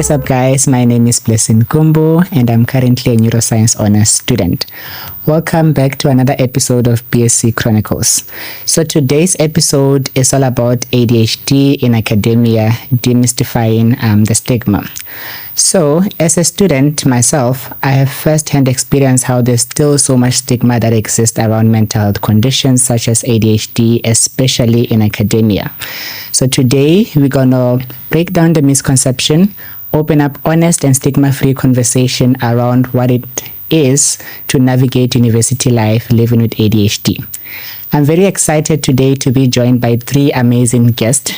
What is up, guys? My name is Blessing Kumbo, and I'm currently a neuroscience honors student. Welcome back to another episode of BSc Chronicles. So today's episode is all about ADHD in academia, demystifying the stigma. So, as a student myself, I have first-hand experience how there's still so much stigma that exists around mental health conditions such as ADHD, especially in academia. So today, we're gonna break down the misconception, open up honest and stigma-free conversation around what it is to navigate university life living with ADHD. I'm very excited today to be joined by three amazing guests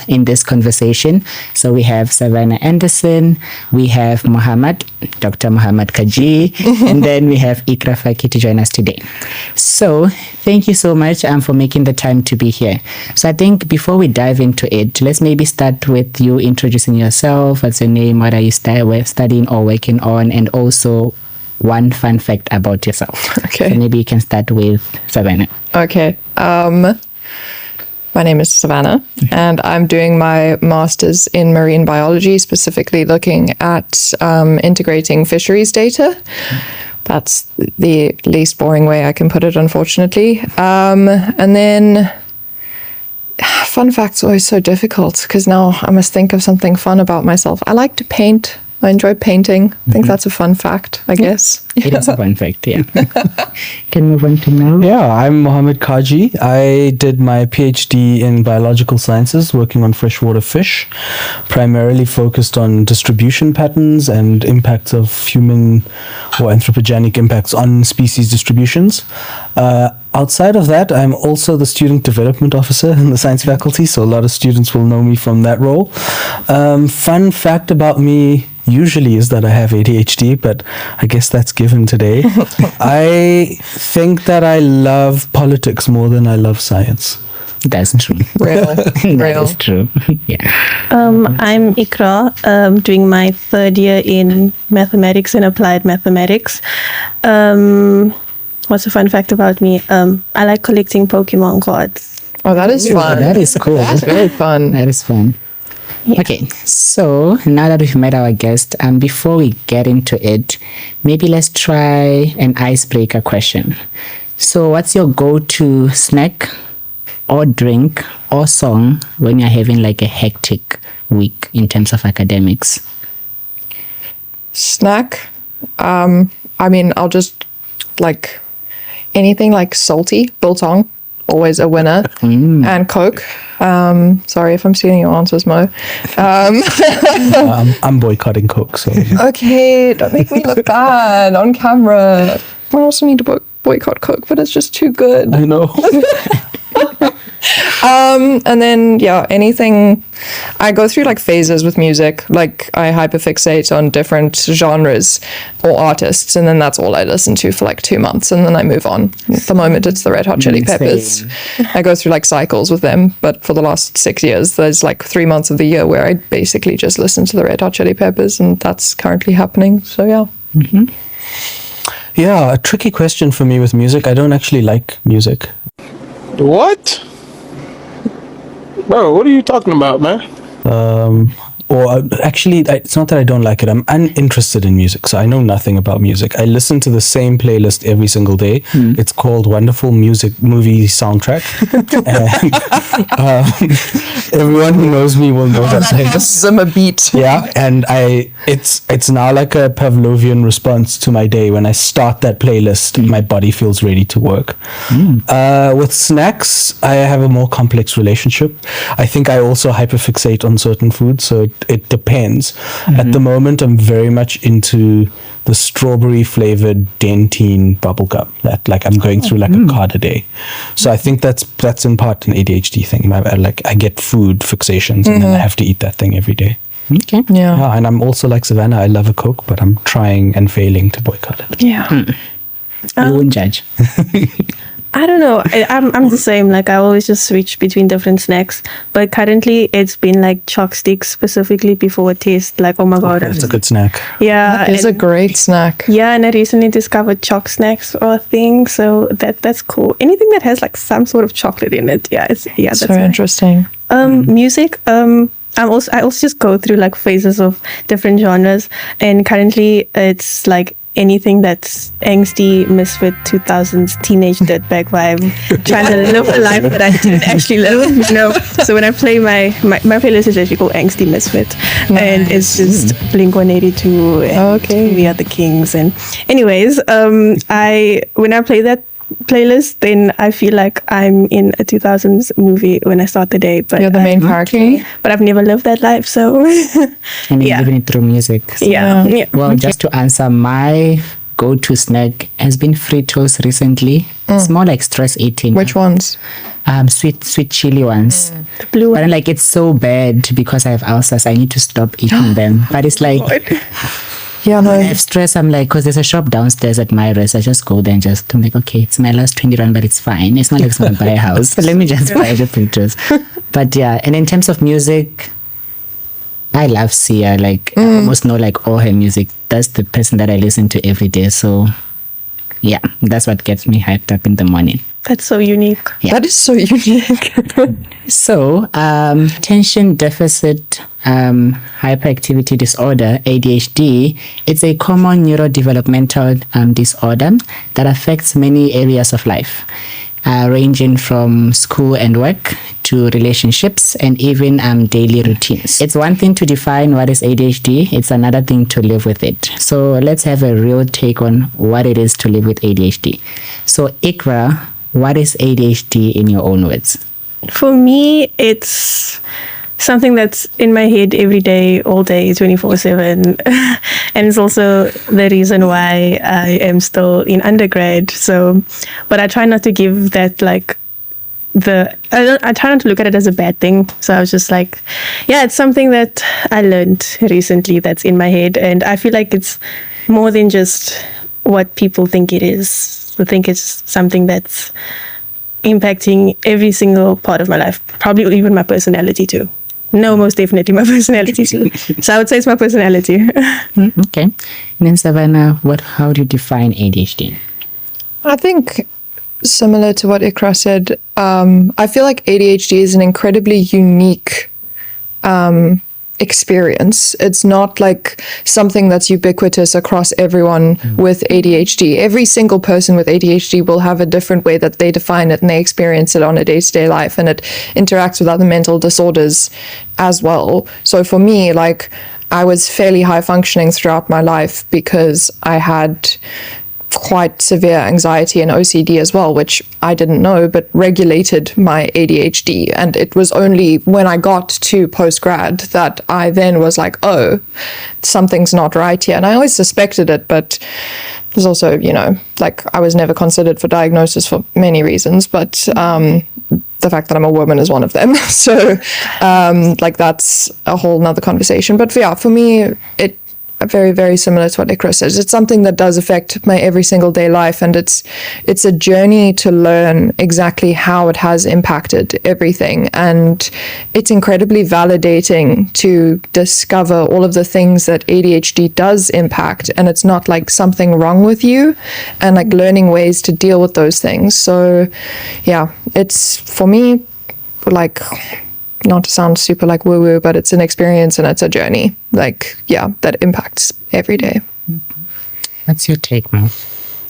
in this conversation. So we have Savannah Anderson, we have Dr. Muhammad Kaji, and then we have Ikra Faki to join us today. So thank you so much for making the time to be here. So I think before we dive into it, let's maybe start with you introducing yourself. What's your name? What are you studying or working on? And also one fun fact about yourself. Okay. So maybe you can start with Savannah. Okay. My name is Savannah, and I'm doing my master's in marine biology, specifically looking at integrating fisheries data. That's the least boring way I can put it, unfortunately. And then, fun facts are always so difficult because now I must think of something fun about myself. I like to paint. I enjoy painting. I think that's a fun fact, I guess. It is a fun fact, yeah. Can we move on to now? Yeah, I'm Mohammed Kaji. I did my PhD in biological sciences, working on freshwater fish, primarily focused on distribution patterns and impacts of human or anthropogenic impacts on species distributions. Outside of that, I'm also the student development officer in the science faculty, so a lot of students will know me from that role. Fun fact about me usually is that I have ADHD, but I guess that's given today. I think that I love politics more than I love science. That's true. Real. That is true. Yeah. I'm Ikra, doing my third year in mathematics and applied mathematics. What's a fun fact about me? I like collecting Pokemon cards. Oh, that is fun. That is cool. That's very fun. That is fun. Yeah. Okay, so now that we've met our guest, before we get into it, maybe let's try an icebreaker question. So what's your go-to snack or drink or song when you're having like a hectic week in terms of academics? Snack. I mean, I'll just like anything like salty, biltong, always a winner, and Coke. Sorry if I'm stealing your answers, Mo. I'm boycotting Coke, so... Okay, don't make me look bad on camera. I also need to boycott Coke, but it's just too good. I know. And then, yeah, anything. I go through like phases with music. Like I hyperfixate on different genres or artists, and then that's all I listen to for like 2 months, and then I move on. At the moment, it's the Red Hot Chili Peppers. I go through like cycles with them, but for the last 6 years, there's like 3 months of the year where I basically just listen to the Red Hot Chili Peppers, and that's currently happening. So yeah. Mm-hmm. Yeah, a tricky question for me with music. I don't actually like music. What? Bro, what are you talking about, man? Actually, it's not that I don't like it. I'm uninterested in music, so I know nothing about music. I listen to the same playlist every single day. It's called Wonderful Music Movie Soundtrack. And everyone who knows me will know that. Just Zimmer beat. Yeah, and it's now like a Pavlovian response to my day. When I start that playlist, my body feels ready to work. With snacks, I have a more complex relationship. I think I also hyperfixate on certain foods, so it depends. At the moment, I'm very much into the strawberry flavored Dentine bubblegum that like I'm going through like a card a day. So I think that's in part an ADHD thing. I get food fixations and then I have to eat that thing every day. Okay. Yeah. And I'm also like Savannah, I love a Coke, but I'm trying and failing to boycott it. Yeah. We won't judge. I don't know. I'm the same. Like I always just switch between different snacks. But currently it's been like chalk sticks specifically before a test. Like, oh my God. That's a good snack. Yeah. That is a great snack. Yeah, and I recently discovered chalk snacks or a thing. So that's cool. Anything that has like some sort of chocolate in it. Yeah, that's so interesting. Music. I also just go through like phases of different genres, and currently it's like anything that's angsty, misfit, 2000s teenage dirtbag vibe, trying to live a life that I didn't actually live. So when I play my playlist is actually called Angsty Misfit, and it's just Blink 182 and We Are the Kings. And anyways, when I play that playlist, then I feel like I'm in a 2000s movie when I start the day. But you're the main character. But I've never lived that life, so And you're living it through music. So. Yeah. Well, just to answer, my go-to snack has been Fritos recently. It's more like stress eating. Which ones? Sweet chili ones. the blue But one. like it's so bad because I have ulcers. I need to stop eating them. But it's like Yeah, no. when I have stress, I'm like, because there's a shop downstairs at my rest. I just go there and I'm like, okay, it's my last 20 rand, but it's fine. It's not like it's going to buy a house. So let me just buy the pictures. But yeah, and in terms of music, I love Sia. Like, I almost know like all her music. That's the person that I listen to every day. So yeah, that's what gets me hyped up in the morning. That's so unique. Yeah. That is so unique. So, attention deficit hyperactivity disorder, ADHD, it's a common neurodevelopmental disorder that affects many areas of life, ranging from school and work to relationships and even daily routines. It's one thing to define what is ADHD, it's another thing to live with it. So let's have a real take on what it is to live with ADHD. So Ikra, what is ADHD in your own words? For me, it's something that's in my head every day, all day, 24/7. And it's also the reason why I am still in undergrad. So, but I try not to give that like I try not to look at it as a bad thing. So I was just like, yeah, it's something that I learned recently that's in my head. And I feel like it's more than just what people think it is. I think it's something that's impacting every single part of my life, probably even my personality too. No, most definitely my personality too. So I would say it's my personality. Okay. And then Savannah, how do you define ADHD? I think similar to what Ikra said, I feel like ADHD is an incredibly unique experience. It's not like something that's ubiquitous across everyone with ADHD. Every single person with ADHD will have a different way that they define it and they experience it on a day-to-day life, and it interacts with other mental disorders as well. So for me, like, I was fairly high functioning throughout my life because I had quite severe anxiety and OCD as well, which I didn't know, but regulated my ADHD. And it was only when I got to postgrad that I then was like, oh, something's not right here. And I always suspected it, but there's also, like, I was never considered for diagnosis for many reasons, but the fact that I'm a woman is one of them. So, like, that's a whole nother conversation. But yeah, for me, it very, very similar to what Ikra says. It's something that does affect my every single day life, and it's a journey to learn exactly how it has impacted everything. And it's incredibly validating to discover all of the things that ADHD does impact, and it's not like something wrong with you, and like learning ways to deal with those things. So yeah, it's, for me, like, not to sound super like woo-woo, but it's an experience and it's a journey, like, yeah, that impacts every day. What's your take, Mo?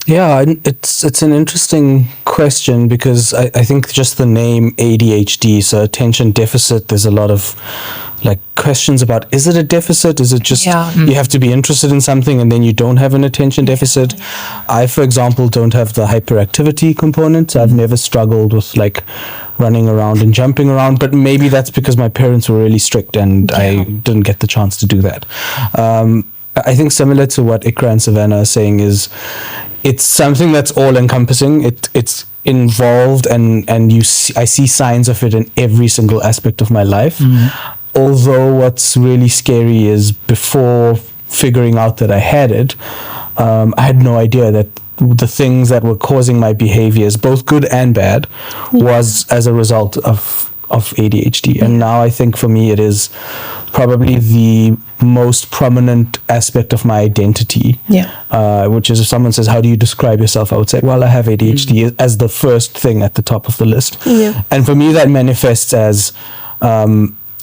Yeah, it's an interesting question because I think just the name ADHD, so attention deficit, there's a lot of like questions about, is it a deficit? Is it just you have to be interested in something and then you don't have an attention deficit? I, for example, don't have the hyperactivity component. So I've never struggled with like running around and jumping around, but maybe that's because my parents were really strict and I didn't get the chance to do that. I think similar to what Ikra and Savannah are saying is it's something that's all encompassing. It's involved and I see signs of it in every single aspect of my life. Although what's really scary is before figuring out that I had it, I had no idea that the things that were causing my behaviors, both good and bad, was as a result of ADHD. And now I think for me it is probably the most prominent aspect of my identity. Which is, if someone says, how do you describe yourself? I would say, well, I have ADHD as the first thing at the top of the list. And for me that manifests as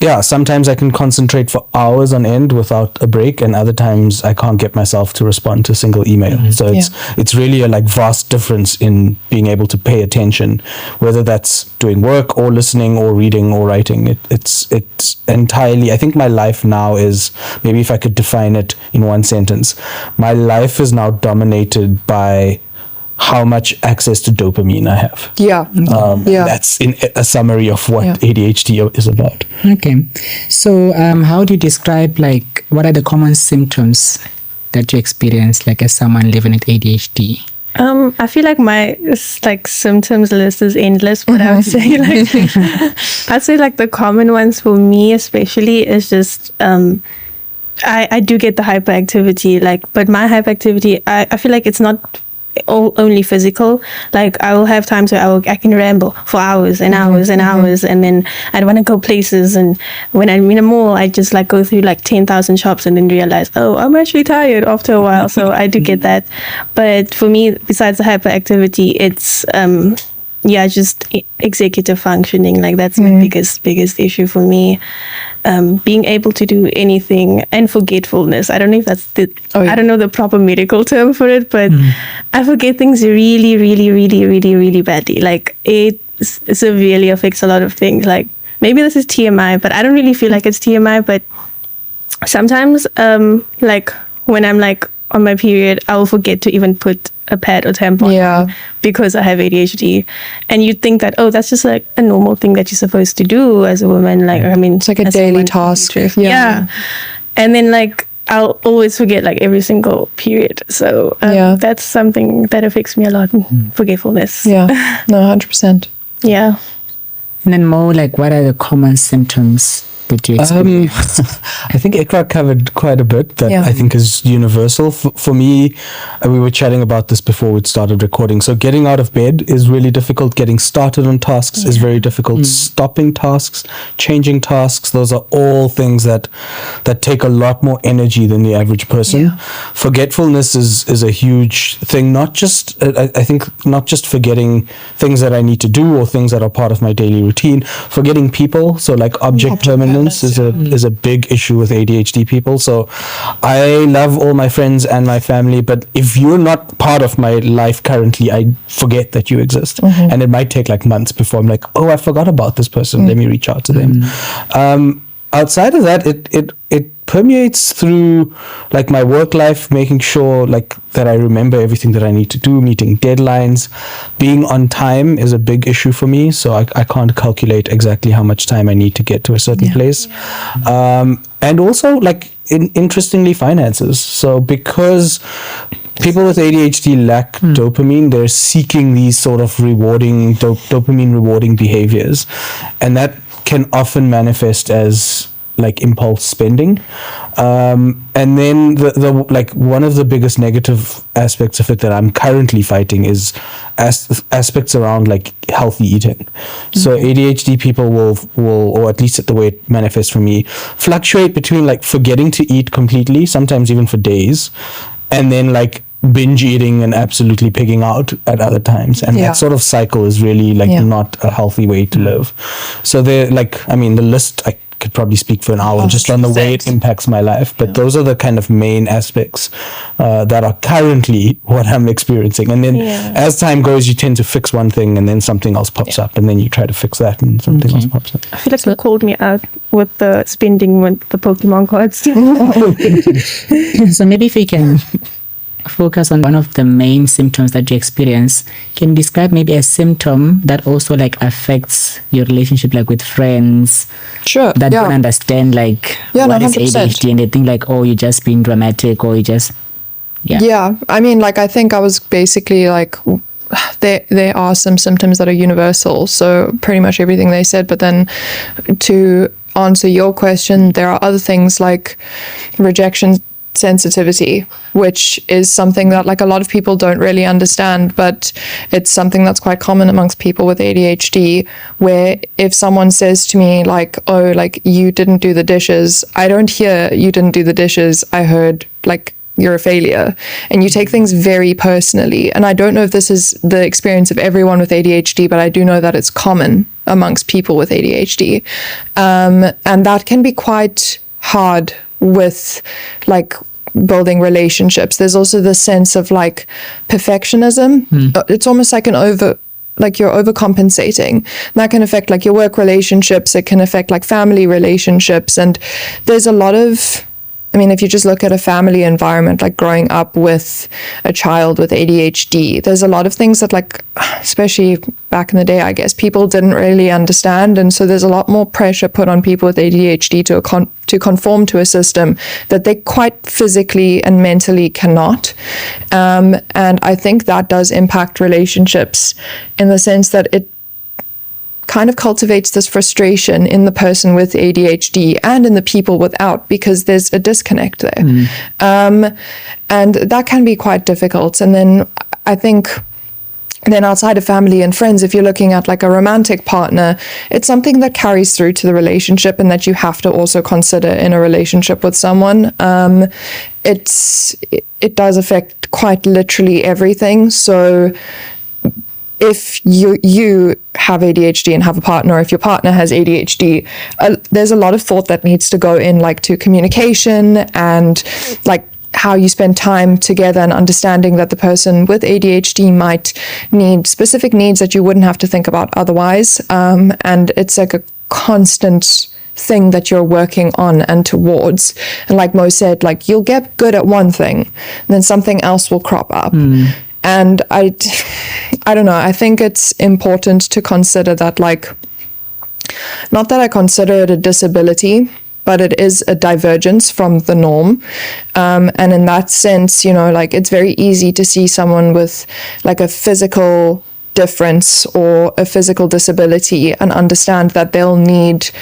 yeah, sometimes I can concentrate for hours on end without a break, and other times I can't get myself to respond to a single email. So it's really a like vast difference in being able to pay attention, whether that's doing work or listening or reading or writing. It's entirely, I think my life now is, maybe if I could define it in one sentence, my life is now dominated by how much access to dopamine I have. That's in a summary of what ADHD is about. Okay. So how do you describe, like, what are the common symptoms that you experience, like, as someone living with ADHD? I feel like my symptoms list is endless, but I would say I'd say like the common ones for me especially is just I do get the hyperactivity, but my hyperactivity, I feel like it's not only physical. Like I will have times where I can ramble for hours and hours and hours, and then I'd want to go places, and when I'm in a mall I just like go through like 10,000 shops and then realize, oh, I'm actually tired after a while. So I do get that. But for me, besides the hyperactivity, it's just executive functioning. Like that's my biggest issue for me. Being able to do anything, and forgetfulness. I don't know if that's I don't know the proper medical term for it, but I forget things really, really, really, really, really badly. Like it severely affects a lot of things. Like maybe this is TMI, but I don't really feel like it's TMI. But sometimes, like when I'm like on my period, I will forget to even put a pad or tampon on because I have ADHD. And you'd think that, oh, that's just like a normal thing that you're supposed to do as a woman. Like, I mean, it's like a daily task. Yeah. And then like, I'll always forget like every single period. So that's something that affects me a lot. Forgetfulness. Yeah. No, 100%. Yeah. And then more like, what are the common symptoms that you experience? I think Ikra covered quite a bit that I think is universal. For me, we were chatting about this before we started recording. So getting out of bed is really difficult. Getting started on tasks is very difficult. Stopping tasks, changing tasks, those are all things that take a lot more energy than the average person. Forgetfulness is a huge thing. Not just, I think, not just forgetting things that I need to do or things that are part of my daily routine. Forgetting people. So like object permanence is a big issue with ADHD people. So I love all my friends and my family, but if you're not part of my life currently, I forget that you exist. And it might take like months before I'm like, oh, I forgot about this person. Let me reach out to them. Outside of that, it permeates through like my work life, making sure like that I remember everything that I need to do, meeting deadlines. Being on time is a big issue for me, so I can't calculate exactly how much time I need to get to a certain place. And also like interestingly, finances. So because people with ADHD lack dopamine, they're seeking these sort of rewarding dopamine rewarding behaviors, and that can often manifest as like impulse spending. And then the like one of the biggest negative aspects of it that I'm currently fighting is aspects around like healthy eating. So ADHD people will, or at least the way it manifests for me, fluctuate between like forgetting to eat completely, sometimes even for days, and then like binge eating and absolutely pigging out at other times. And that sort of cycle is really like not a healthy way to live. So they're like, I mean, the list, I could probably speak for an hour just on the way it impacts my life. But those are the kind of main aspects that are currently what I'm experiencing. And then as time goes, you tend to fix one thing and then something else pops up, and then you try to fix that and something else pops up. I feel like you called me out with the spending with the Pokemon cards. So maybe if we can focus on one of the main symptoms that you experience. Can you describe maybe a symptom that also like affects your relationship like with friends? Sure. That don't understand like what is 100%. ADHD, and they think like, oh, you're just being dramatic, or you just Yeah, I mean, like I think I was basically like, there are some symptoms that are universal, so pretty much everything they said. But then to answer your question, there are other things like rejection sensitivity, which is something that like a lot of people don't really understand, but it's something that's quite common amongst people with ADHD, where if someone says to me like, oh, like you didn't do the dishes, I don't hear you didn't do the dishes, I heard like you're a failure, and you take things very personally. And I don't know if this is the experience of everyone with ADHD, but I do know that it's common amongst people with ADHD. And that can be quite hard with like building relationships. There's also the sense of like perfectionism. It's almost like you're overcompensating. That can affect like your work relationships. It can affect like family relationships. And there's a lot of, I mean, if you just look at a family environment, like growing up with a child with ADHD, there's a lot of things that like, especially back in the day, I guess, people didn't really understand. And so there's a lot more pressure put on people with ADHD to conform to a system that they quite physically and mentally cannot. And I think that does impact relationships in the sense that it kind of cultivates this frustration in the person with ADHD and in the people without, because there's a disconnect there. And that can be quite difficult. And then I think then outside of family and friends, if you're looking at like a romantic partner, it's something that carries through to the relationship and that you have to also consider in a relationship with someone. It does affect quite literally everything. So if you have ADHD and have a partner, or if your partner has ADHD, there's a lot of thought that needs to go in, like to communication and like how you spend time together, and understanding that the person with ADHD might need specific needs that you wouldn't have to think about otherwise. And it's like a constant thing that you're working on and towards. And like Mo said, like you'll get good at one thing, and then something else will crop up. And I don't know, I think it's important to consider that, like, not that I consider it a disability, but it is a divergence from the norm. And in that sense, you know, like it's very easy to see someone with like a physical difference or a physical disability and understand that they'll need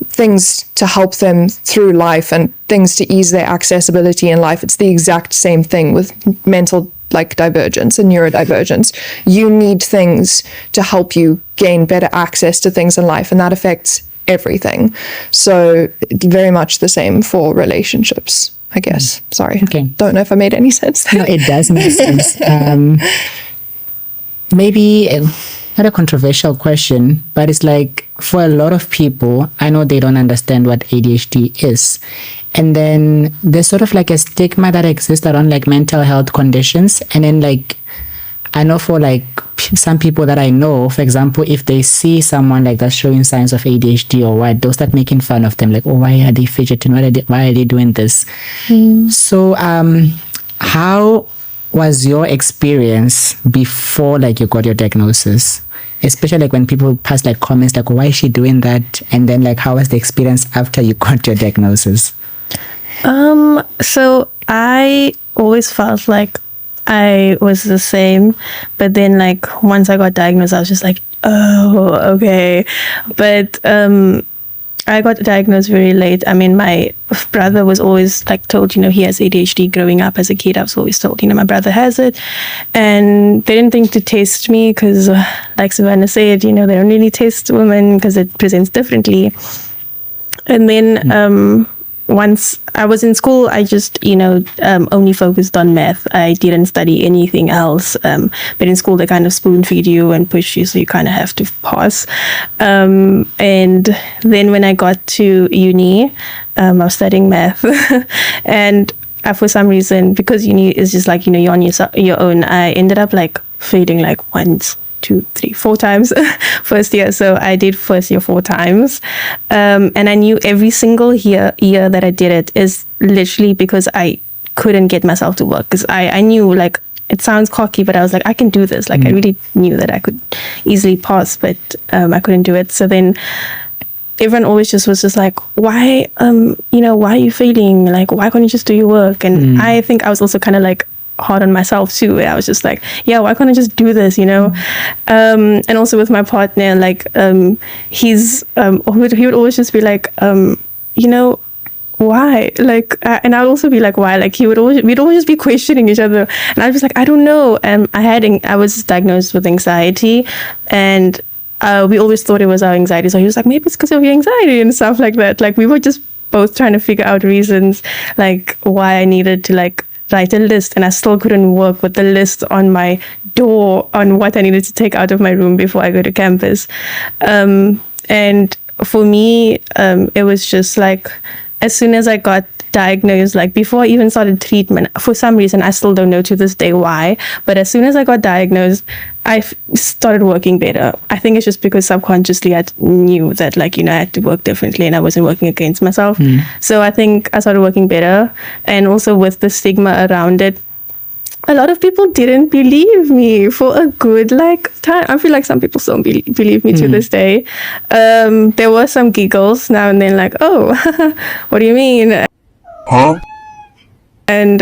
things to help them through life and things to ease their accessibility in life. It's the exact same thing with mental like divergence and neurodivergence. You need things to help you gain better access to things in life, and that affects everything. So very much the same for relationships, I guess. Sorry. Okay. Don't know if I made any sense there. No, it does make sense. Maybe not a controversial question, but it's like for a lot of people, I know they don't understand what ADHD is. And then there's sort of like a stigma that exists around like mental health conditions. And then like, I know for like some people that I know, for example, if they see someone like that's showing signs of ADHD or what, they'll start making fun of them. Like, oh, why are they fidgeting? Why are they doing this? So how was your experience before like you got your diagnosis? Especially like when people pass like comments like, oh, why is she doing that? And then like, how was the experience after you got your diagnosis? So I always felt like I was the same, but then like once I got diagnosed, I was just like, oh, okay. But I got diagnosed very late. I mean, my brother was always like told, you know, he has ADHD. Growing up as a kid, I was always told, you know, my brother has it. And they didn't think to test me because, like Savannah said, you know, they don't really test women because it presents differently. And then once I was in school, I just, you know, only focused on math. I didn't study anything else. But in school, they kind of spoon feed you and push you, so you kind of have to pass. And then when I got to uni, I was studying math. And for some reason, because uni is just like, you know, you're on your own, I ended up like failing like once, 2, 3, 4 times first year. So I did first year 4 times. And I knew every single year that I did it is literally because I couldn't get myself to work. Because I knew, like, it sounds cocky, but I was like, I can do this. Like, I really knew that I could easily pass, but I couldn't do it. So then everyone always was just like, why, you know, why are you failing? Like, why can't you just do your work? And I think I was also kind of like hard on myself too, where I was just like, yeah, why can't I just do this, you know? And also with my partner, like, he would always just be like, you know, why? Like, and I'd also be like, why? Like, we'd always just be questioning each other, and I was just like, I don't know. I was diagnosed with anxiety, and we always thought it was our anxiety. So he was like, maybe it's because of your anxiety and stuff like that. Like, we were just both trying to figure out reasons like why I needed to like write a list, and I still couldn't work with the list on my door on what I needed to take out of my room before I go to campus. And for me, it was just like, as soon as I got diagnosed, like before I even started treatment, for some reason, I still don't know to this day why, but as soon as I got diagnosed, started working better. I think it's just because subconsciously I knew that, like, I had to work differently and I wasn't working against myself. So I think I started working better. And also with the stigma around it, a lot of people didn't believe me for a good time. I feel like some people still believe me to this day. There were some giggles now and then, like, oh, what do you mean? Huh? And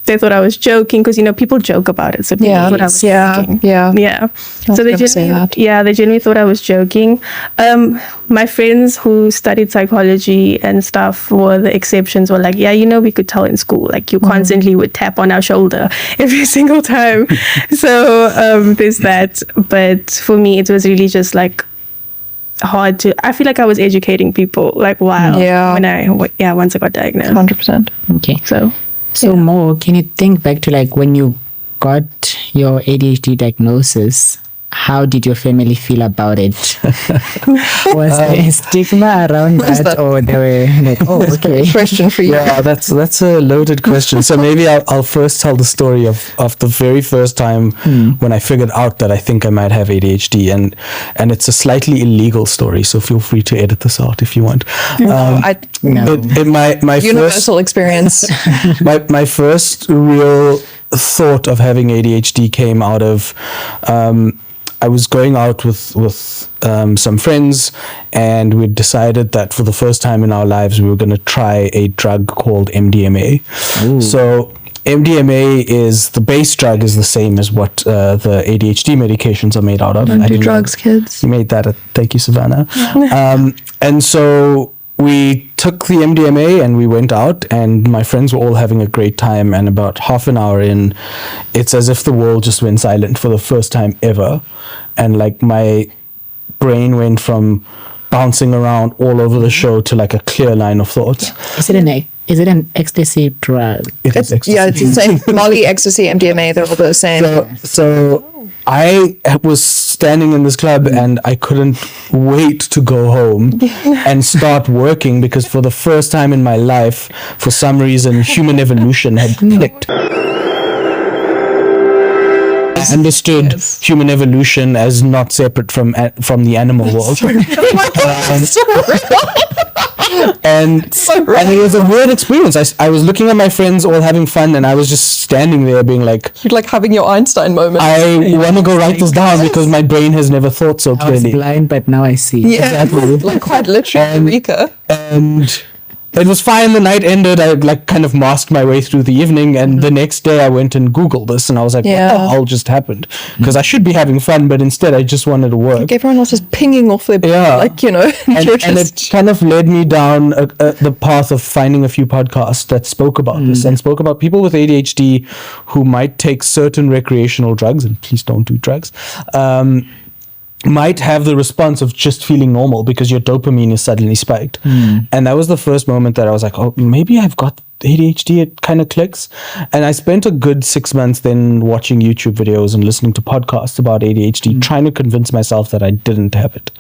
they thought I was joking because, people joke about it. So people thought I was joking. Yeah. So they genuinely thought I was joking. My friends who studied psychology and stuff were the exceptions. Were like, yeah, we could tell in school. Like, you constantly would tap on our shoulder every single time. So there's that. But for me, it was really just like hard to. I feel like I was educating people like once I got diagnosed. 100%. Okay. So Mo, can you think back to like when you got your ADHD diagnosis? How did your family feel about it? Was there a stigma around that, or they were like, "Oh, okay"? Question for you. Yeah, that's a loaded question. So maybe I'll first tell the story of the very first time when I figured out that I think I might have ADHD, and it's a slightly illegal story. So feel free to edit this out if you want. My universal experience. my first real thought of having ADHD came out of I was going out with some friends, and we decided that for the first time in our lives we were going to try a drug called MDMA. Ooh. So MDMA is the base drug is the same as what the ADHD medications are made out of. Don't do drugs, kids. You made that. Thank you, Savannah. And so we took the MDMA and we went out, and my friends were all having a great time. And about half an hour in, it's as if the world just went silent for the first time ever. And like my brain went from bouncing around all over the show to like a clear line of thought. Yeah. Is it an ecstasy drug? It's the same. Molly, ecstasy, MDMA, they're all the same. So I was standing in this club and I couldn't wait to go home and start working, because for the first time in my life, for some reason, human evolution had clicked. I understood human evolution as not separate from the animal world. And it was a weird experience. I was looking at my friends all having fun, and I was just standing there being like... You're like having your Einstein moment. I want to go write this down because my brain has never thought so clearly. I was blind, but now I see. Yeah, exactly. Like quite literally, Eureka. And it was fine. The night ended. I like kind of masked my way through the evening, and the next day I went and Googled this, and I was like, what the hell just happened? Because I should be having fun, but instead I just wanted to work. Like everyone else is pinging off their and it kind of led me down the path of finding a few podcasts that spoke about this, and spoke about people with ADHD who might take certain recreational drugs, and please don't do drugs, might have the response of just feeling normal because your dopamine is suddenly spiked. And that was the first moment that I was like, oh, maybe I've got ADHD. It kind of clicks. And I spent a good 6 months then watching YouTube videos and listening to podcasts about ADHD, trying to convince myself that I didn't have it.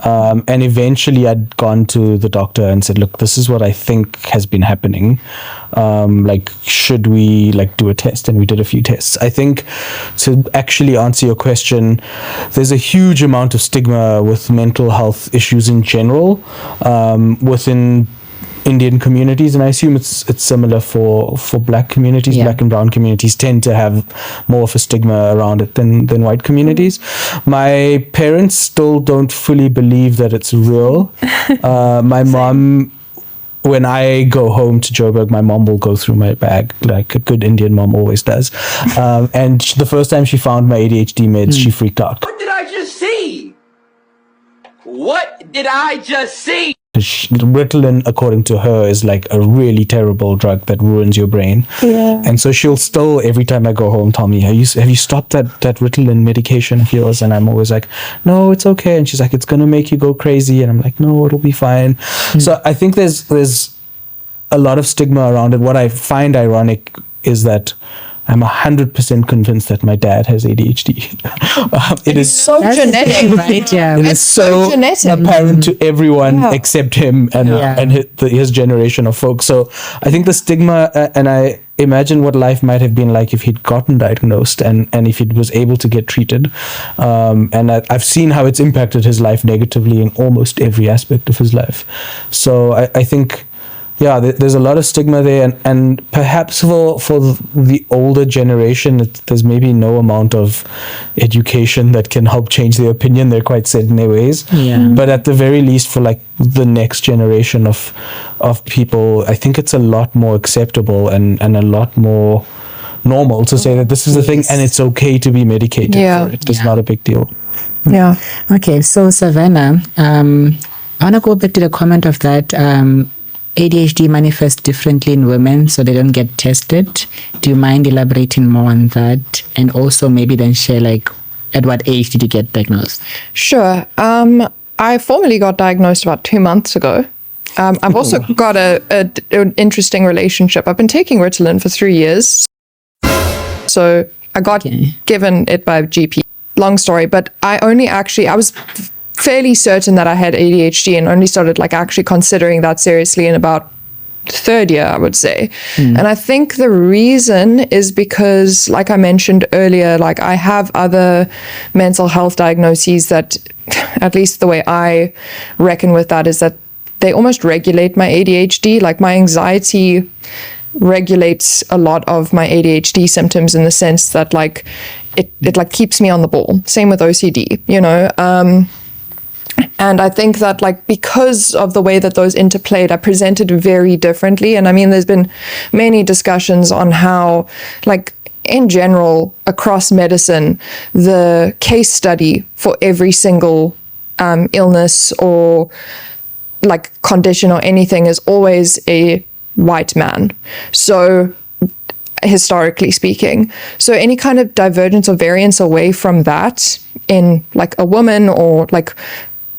And eventually I'd gone to the doctor and said, look, this is what I think has been happening. Should we do a test? And we did a few tests. I think, to actually answer your question, there's a huge amount of stigma with mental health issues in general within Indian communities, and I assume it's similar for black communities. Black and brown communities tend to have more of a stigma around it than white communities. My parents still don't fully believe that it's real. My mom, when I go home to Joburg, my mom will go through my bag like a good Indian mom always does. And the first time she found my ADHD meds, she freaked out. What did I just see? What did I just see? Ritalin, according to her, is like a really terrible drug that ruins your brain. Yeah. And so she'll still, every time I go home, tell me, have you stopped that Ritalin medication of yours? And I'm always like, no, it's okay. And she's like, it's going to make you go crazy. And I'm like, no, it'll be fine. So I think there's a lot of stigma around it. What I find ironic is that I'm 100% convinced that my dad has ADHD. It is so So genetic, right? Yeah. it is so genetic. apparent to everyone Yeah. except him and his generation of folks. So I think the stigma, and I imagine what life might have been like if he'd gotten diagnosed and if he was able to get treated. And I've seen how it's impacted his life negatively in almost every aspect of his life. So I think, yeah, there's a lot of stigma there, and perhaps for the older generation, there's maybe no amount of education that can help change their opinion. They're quite set in their ways. Yeah. But at the very least, for like the next generation of people, I think it's a lot more acceptable and a lot more normal to say that this is a thing and it's okay to be medicated for it. It's not a big deal. Yeah. Okay, so Savannah, I want to go back to the comment of that ADHD manifests differently in women, so they don't get tested. Do you mind elaborating more on that? And also maybe then share, like, at what age did you get diagnosed? Sure. I formally got diagnosed about 2 months ago. I've also got an interesting relationship. I've been taking Ritalin for 3 years. So I got given it by a GP. Long story, but I was fairly certain that I had ADHD and only started like actually considering that seriously in about third year, I would say. And I think the reason is because, like I mentioned earlier, like I have other mental health diagnoses that, at least the way I reckon with that, is that they almost regulate my ADHD. Like my anxiety regulates a lot of my ADHD symptoms in the sense that like it like keeps me on the ball. Same with OCD, you know. And I think that like because of the way that those interplayed, I presented very differently. And I mean, there's been many discussions on how, like, in general, across medicine, the case study for every single illness or like condition or anything is always a white man. So historically speaking, so any kind of divergence or variance away from that in like a woman or like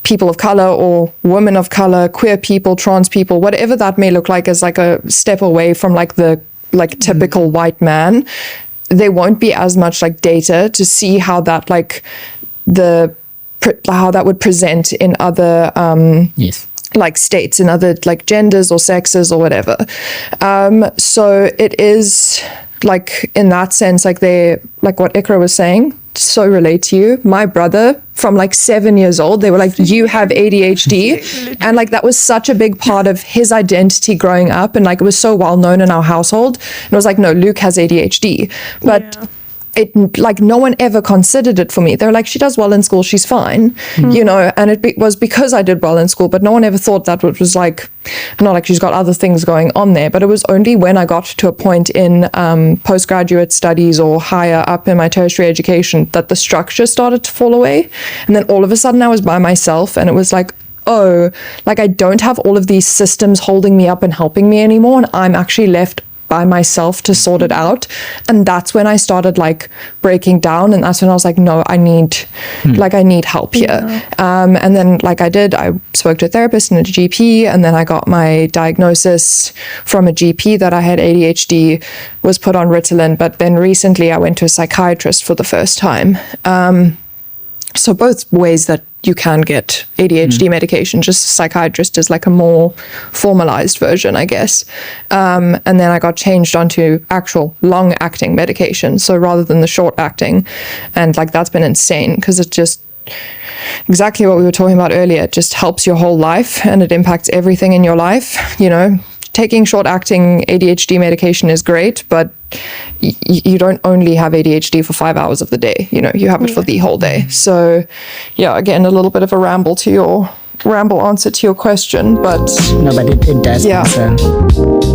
people of color or women of color, queer people, trans people, whatever that may look like, as like a step away from like the like typical white man, there won't be as much like data to see how that like how that would present in other like states, in other like genders or sexes or whatever. So it is like in that sense, like they, like what Ikra was saying, so relate to you. My brother from like 7 years old, they were like, you have ADHD. And like that was such a big part of his identity growing up. And like it was so well known in our household. And it was like, no, Luke has ADHD. But it like no one ever considered it for me. They're like, she does well in school, she's fine, you know. And it was because I did well in school, but no one ever thought that it was like, not like she's got other things going on there. But it was only when I got to a point in postgraduate studies or higher up in my tertiary education that the structure started to fall away. And then all of a sudden I was by myself, and it was like, oh, like I don't have all of these systems holding me up and helping me anymore, and I'm actually left by myself to sort it out. And that's when I started like breaking down, and that's when I was like, no, I need help here. And then like I spoke to a therapist and a GP, and then I got my diagnosis from a GP that I had ADHD, was put on Ritalin, but then recently I went to a psychiatrist for the first time. So both ways that you can get ADHD medication, just psychiatrist is like a more formalized version, I guess. And then I got changed onto actual long-acting medication, so rather than the short-acting. And like that's been insane, because it just, exactly what we were talking about earlier, it just helps your whole life and it impacts everything in your life. You know, taking short-acting ADHD medication is great, but you don't only have ADHD for 5 hours of the day, you know, you have it for the whole day. So yeah, again, a little bit of a ramble answer to your question, but no, but it does answer.